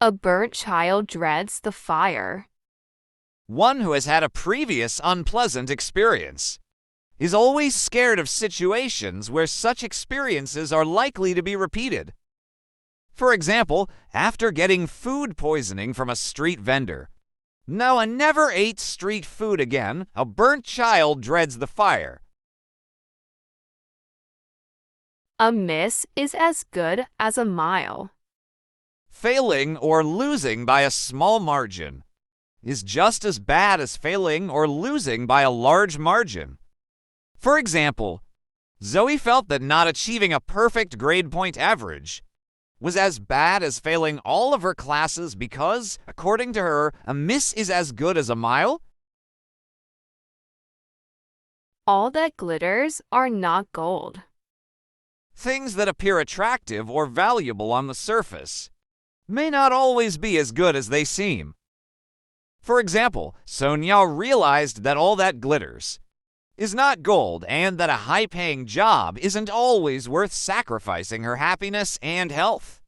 A burnt child dreads the fire. One who has had a previous unpleasant experience is always scared of situations where such experiences are likely to be repeated. For example, after getting food poisoning from a street vendor, Noah never ate street food again. A burnt child dreads the fire. A miss is as good as a mile. Failing or losing by a small margin is just as bad as failing or losing by a large margin. For example, Zoe felt that not achieving a perfect grade point average was as bad as failing all of her classes because, according to her, a miss is as good as a mile. All that glitters are not gold. Things that appear attractive or valuable on the surface may not always be as good as they seem. For example, Sonia realized that all that glitters is not gold and that a high-paying job isn't always worth sacrificing her happiness and health.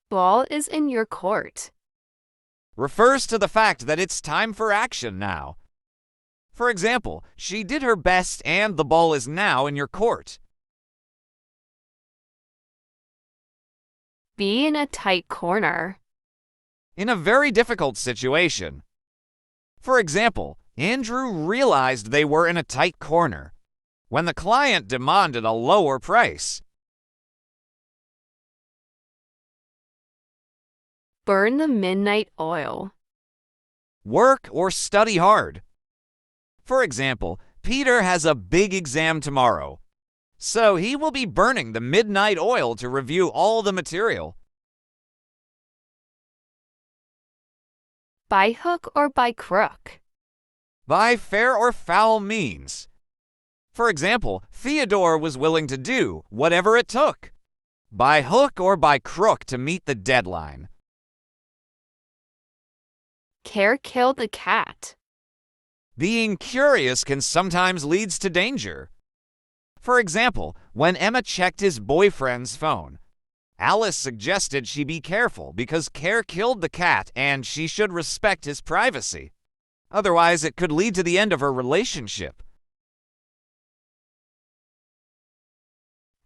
Ball is in your court. Refers to the fact that it's time for action now. For example, she did her best and the ball is now in your court. Be in a tight corner. In a very difficult situation. For example, Andrew realized they were in a tight corner when the client demanded a lower price. Burn the midnight oil. Work or study hard. For example, Peter has a big exam tomorrow, so he will be burning the midnight oil to review all the material. By hook or by crook. By fair or foul means. For example, Theodore was willing to do whatever it took, by hook or by crook, to meet the deadline. Care killed the cat. Being curious can sometimes lead to danger. For example, when Emma checked his boyfriend's phone, Alice suggested she be careful because care killed the cat and she should respect his privacy. Otherwise, it could lead to the end of her relationship.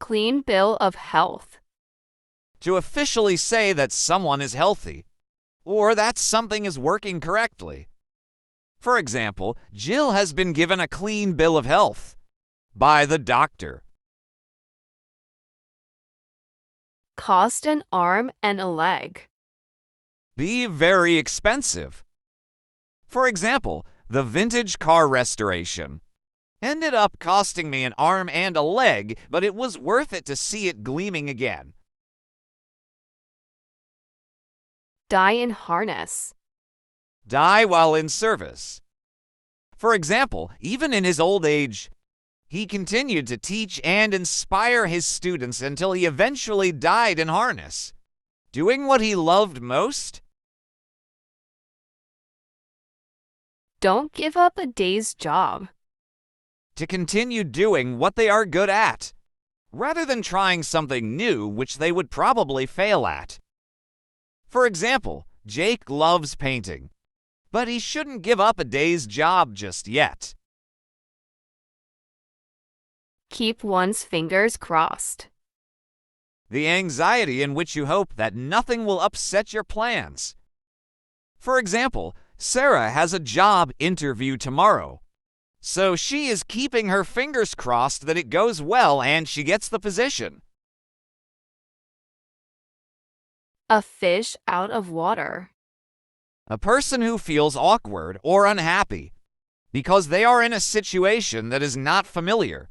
Clean bill of health. To officially say that someone is healthy, or that something is working correctly. For example, Jill has been given a clean bill of health by the doctor. Cost an arm and a leg. Be very expensive. For example, the vintage car restoration ended up costing me an arm and a leg, but it was worth it to see it gleaming again. Die in harness. Die while in service. For example, even in his old age, he continued to teach and inspire his students until he eventually died in harness, doing what he loved most. Don't give up a day's job. To continue doing what they are good at, rather than trying something new which they would probably fail at. For example, Jake loves painting, but he shouldn't give up a day's job just yet. Keep one's fingers crossed. The anxiety in which you hope that nothing will upset your plans. For example, Sarah has a job interview tomorrow, so she is keeping her fingers crossed that it goes well and she gets the position. A fish out of water. A person who feels awkward or unhappy because they are in a situation that is not familiar,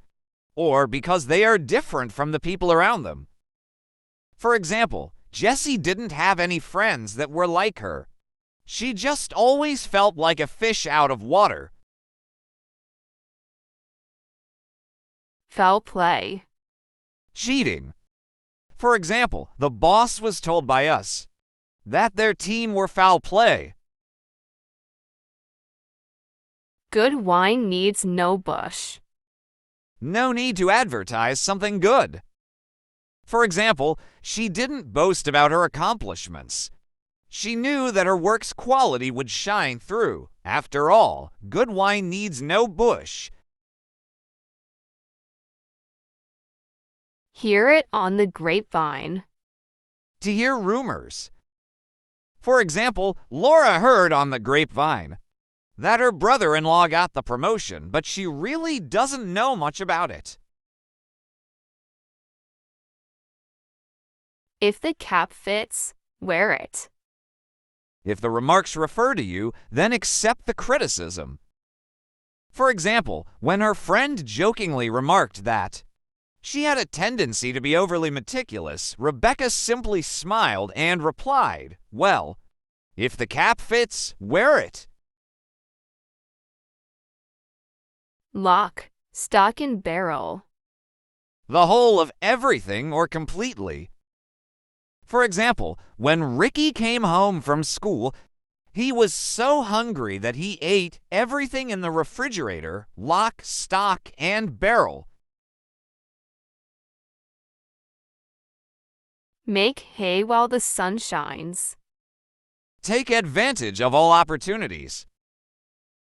or because they are different from the people around them. For example, Jessie didn't have any friends that were like her. She just always felt like a fish out of water. Foul play. Cheating. For example, the boss was told by us that their team were foul play. Good wine needs no bush. No need to advertise something good. For example, she didn't boast about her accomplishments. She knew that her work's quality would shine through. After all, good wine needs no bush. Hear it on the grapevine. To hear rumors. For example, Laura heard on the grapevine that her brother-in-law got the promotion, but she really doesn't know much about it. If the cap fits, wear it. If the remarks refer to you, then accept the criticism. For example, when her friend jokingly remarked that she had a tendency to be overly meticulous, Rebecca simply smiled and replied, "Well, if the cap fits, wear it." Lock, stock and barrel. The whole of everything or completely. For example, when Ricky came home from school, he was so hungry that he ate everything in the refrigerator, lock, stock, and barrel. Make hay while the sun shines. Take advantage of all opportunities.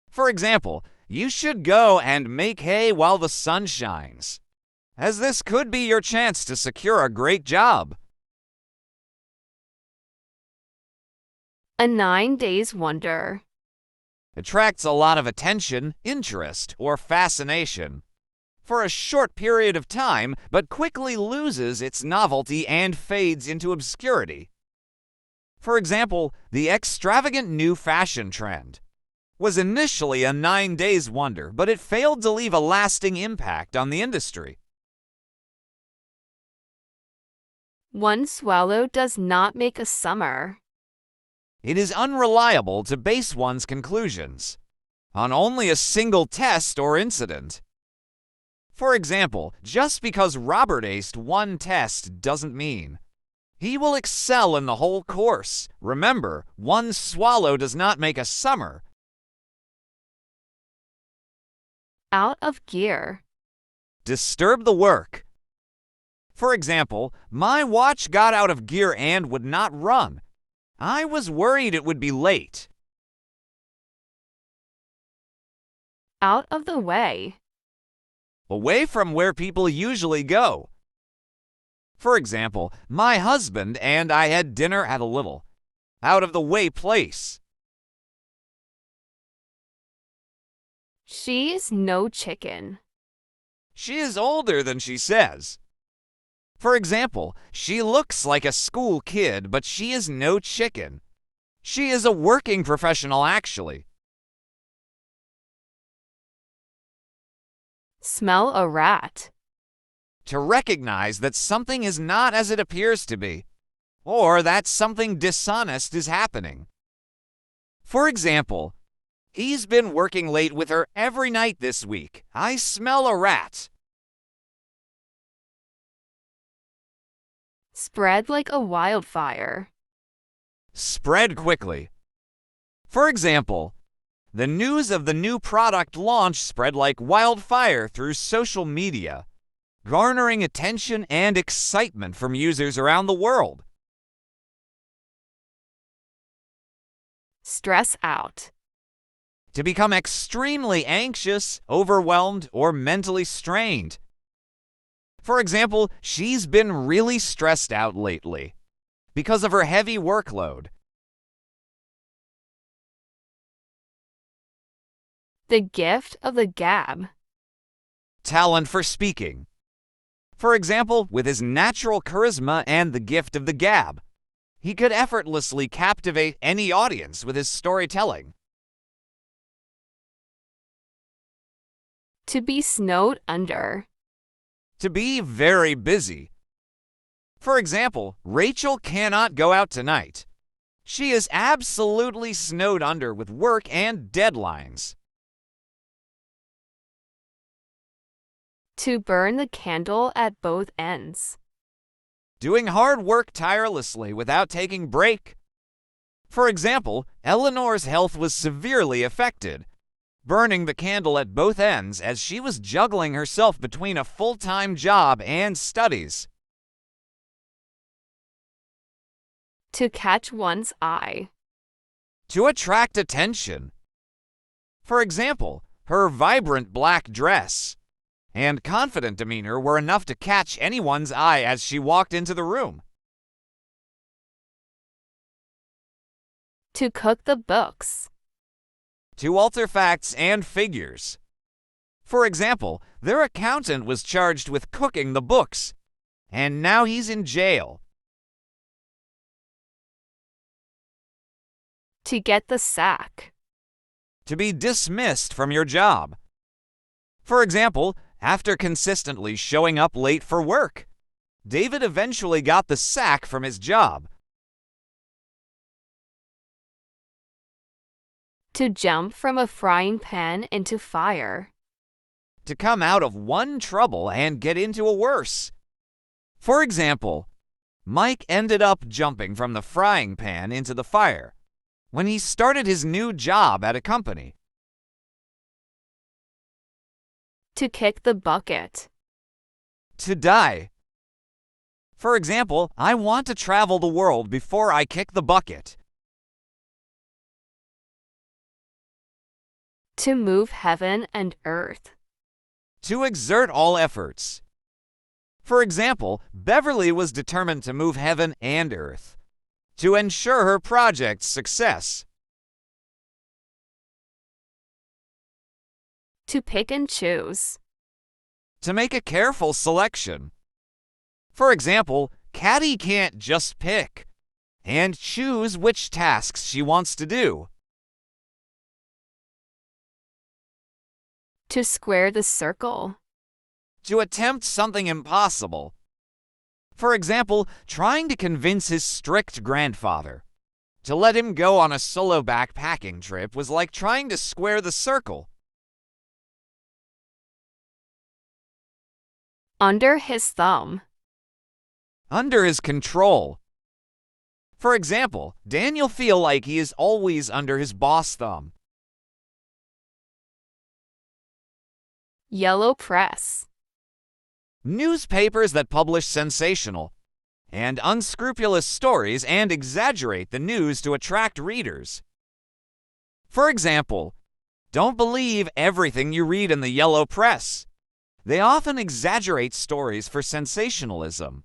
For example, you should go and make hay while the sun shines, as this could be your chance to secure a great job. A 9 days wonder. Attracts a lot of attention, interest, or fascination for a short period of time, but quickly loses its novelty and fades into obscurity. For example, the extravagant new fashion trend was initially a 9 days wonder, but it failed to leave a lasting impact on the industry. One swallow does not make a summer. It is unreliable to base one's conclusions on only a single test or incident. For example, just because Robert aced one test doesn't mean he will excel in the whole course. Remember, one swallow does not make a summer. Out of gear. Disturb the work. For example, my watch got out of gear and would not run. I was worried it would be late. Out of the way. Away from where people usually go. For example, my husband and I had dinner at a little out of the way place. She is no chicken. She is older than she says. For example, she looks like a school kid, but she is no chicken. She is a working professional, actually. Smell a rat. To recognize that something is not as it appears to be, or that something dishonest is happening. For example, he's been working late with her every night this week. I smell a rat. Spread like a wildfire. Spread quickly. For example, the news of the new product launch spread like wildfire through social media, garnering attention and excitement from users around the world. Stress out. To become extremely anxious, overwhelmed, or mentally strained. For example, she's been really stressed out lately because of her heavy workload. The gift of the gab. Talent for speaking. For example, with his natural charisma and the gift of the gab, he could effortlessly captivate any audience with his storytelling. To be snowed under. To be very busy. For example, Rachel cannot go out tonight. She is absolutely snowed under with work and deadlines. To burn the candle at both ends. Doing hard work tirelessly without taking break. For example, Eleanor's health was severely affected, burning the candle at both ends as she was juggling herself between a full-time job and studies. To catch one's eye. To attract attention. For example, her vibrant black dress and confident demeanor were enough to catch anyone's eye as she walked into the room. To cook the books. To alter facts and figures. For example, their accountant was charged with cooking the books, and now he's in jail. To get the sack. To be dismissed from your job. For example, after consistently showing up late for work, David eventually got the sack from his job. To jump from a frying pan into fire. To come out of one trouble and get into a worse. For example, Mike ended up jumping from the frying pan into the fire when he started his new job at a company. To kick the bucket. To die. For example, I want to travel the world before I kick the bucket. To move heaven and earth. To exert all efforts. For example, Beverly was determined to move heaven and earth to ensure her project's success. To pick and choose. To make a careful selection. For example, Caddy can't just pick and choose which tasks she wants to do. To square the circle. To attempt something impossible. For example, trying to convince his strict grandfather to let him go on a solo backpacking trip was like trying to square the circle. Under his thumb. Under his control. For example, Daniel feels like he is always under his boss' thumb. Yellow press. Newspapers that publish sensational and unscrupulous stories and exaggerate the news to attract readers. For example, don't believe everything you read in the yellow press. They often exaggerate stories for sensationalism.